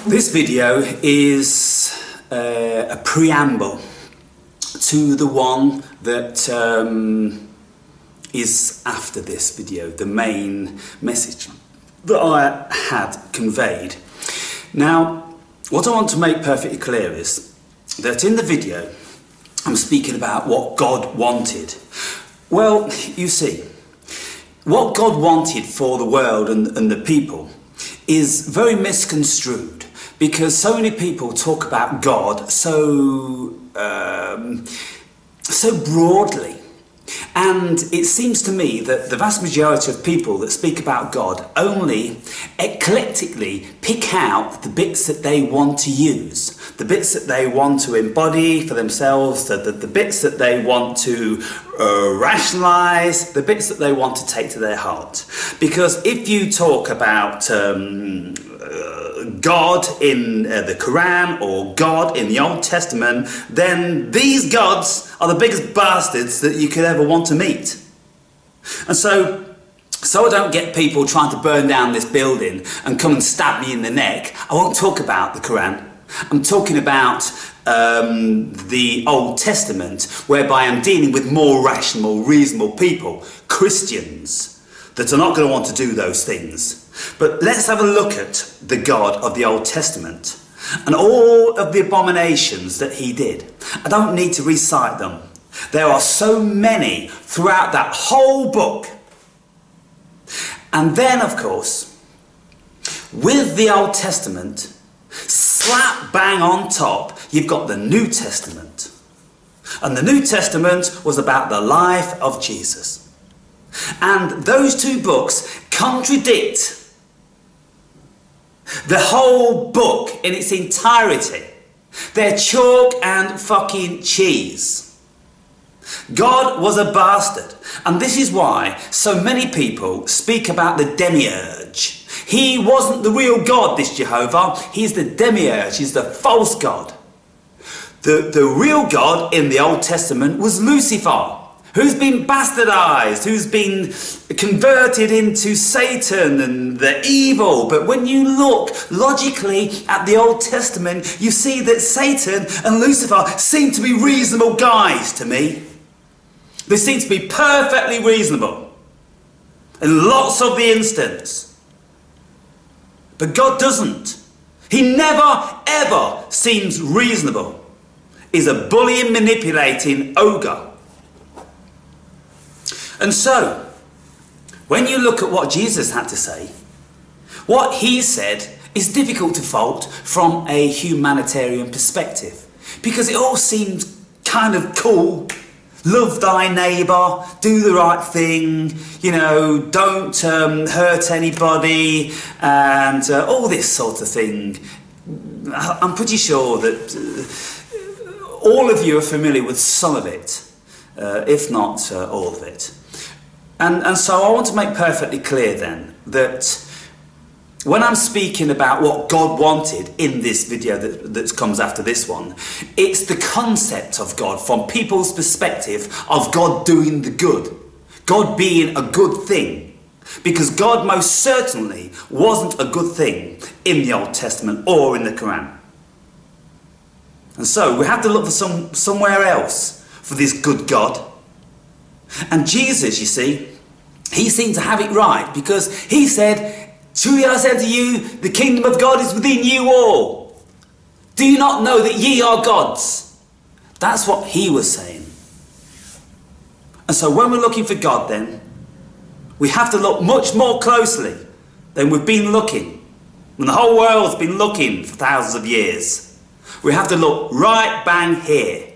This video is a preamble to the one that is after this video, the main message that I had conveyed. Now, what I want to make perfectly clear is that in the video I'm speaking about what God wanted. Well, you see, what God wanted for the world and the people is very misconstrued, because so many people talk about God so broadly. And it seems to me that the vast majority of people that speak about God only eclectically pick out the bits that they want to use, the bits that they want to embody for themselves, the bits that they want to rationalise, the bits that they want to take to their heart. Because if you talk about God in the Quran or God in the Old Testament, then these gods are the biggest bastards that you could ever want to meet. And so I don't get people trying to burn down this building and come and stab me in the neck, I won't talk about the Quran. I'm talking about the Old Testament, whereby I'm dealing with more rational, reasonable people, Christians, that are not going to want to do those things. But let's have a look at the God of the Old Testament and all of the abominations that he did. I don't need to recite them. There are so many throughout that whole book. And then, of course, with the Old Testament, slap bang on top, you've got the New Testament. And the New Testament was about the life of Jesus. And those two books contradict the whole book in its entirety. They're chalk and fucking cheese. God was a bastard, and this is why so many people speak about the demiurge. He wasn't the real God, this Jehovah. He's the demiurge, he's the false God. The real God in the Old Testament was Lucifer, who's been bastardized, who's been converted into Satan and the evil. But when you look logically at the Old Testament, you see that Satan and Lucifer seem to be reasonable guys to me. They seem to be perfectly reasonable in lots of the instances. But God doesn't. He never, ever seems reasonable. He's a bullying, manipulating ogre. And so, when you look at what Jesus had to say, what he said is difficult to fault from a humanitarian perspective, because it all seems kind of cool. Love thy neighbour, do the right thing, you know, don't hurt anybody, and all this sort of thing. I'm pretty sure that all of you are familiar with some of it, if not all of it. And so I want to make perfectly clear then that when I'm speaking about what God wanted in this video that comes after this one, it's the concept of God from people's perspective of God doing the good, God being a good thing, because God most certainly wasn't a good thing in the Old Testament or in the Quran. And so we have to look for somewhere else for this good God. And Jesus, you see, he seemed to have it right, because he said, "Truly I say unto you, the kingdom of God is within you all. Do you not know that ye are gods?" That's what he was saying. And so when we're looking for God then, we have to look much more closely than we've been looking, when the whole world's been looking for thousands of years. We have to look right bang here.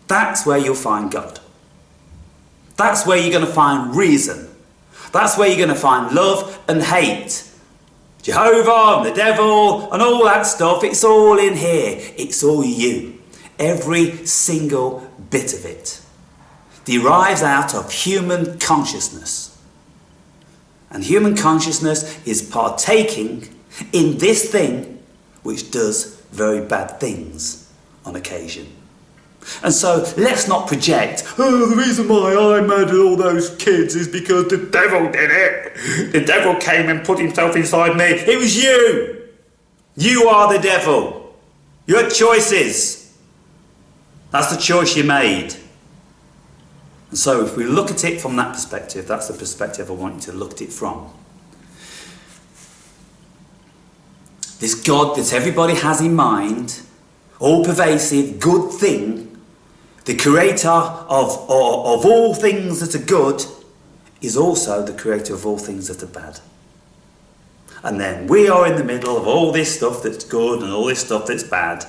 That's where you'll find God. That's where you're going to find reason. That's where you're going to find love and hate. Jehovah and the devil and all that stuff, it's all in here. It's all you. Every single bit of it derives out of human consciousness. And human consciousness is partaking in this thing which does very bad things on occasion. And so let's not project, oh, the reason why I murdered all those kids is because the devil did it. The devil came and put himself inside me. It was you. You are the devil. Your choices. That's the choice you made. And so if we look at it from that perspective, that's the perspective I want you to look at it from. This God that everybody has in mind, all-pervasive, good thing, the creator of all things that are good, is also the creator of all things that are bad. And then we are in the middle of all this stuff that's good and all this stuff that's bad.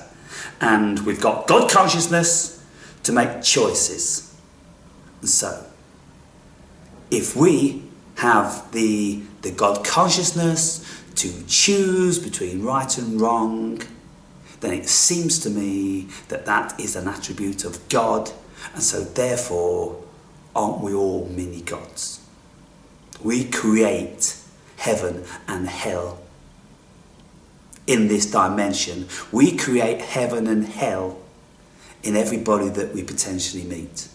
And we've got God consciousness to make choices. And so, if we have the God consciousness to choose between right and wrong, then it seems to me that that is an attribute of God, and so therefore, aren't we all mini-gods? We create heaven and hell in this dimension. We create heaven and hell in everybody that we potentially meet,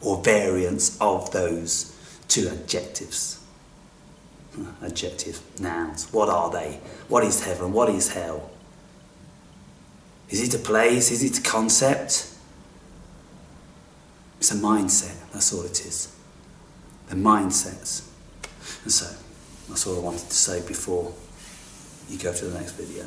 or variants of those two adjectives. Adjective nouns. What are they? What is heaven? What is hell? Is it a place? Is it a concept? It's a mindset. That's all it is. The mindsets. And so, that's all I wanted to say before you go to the next video.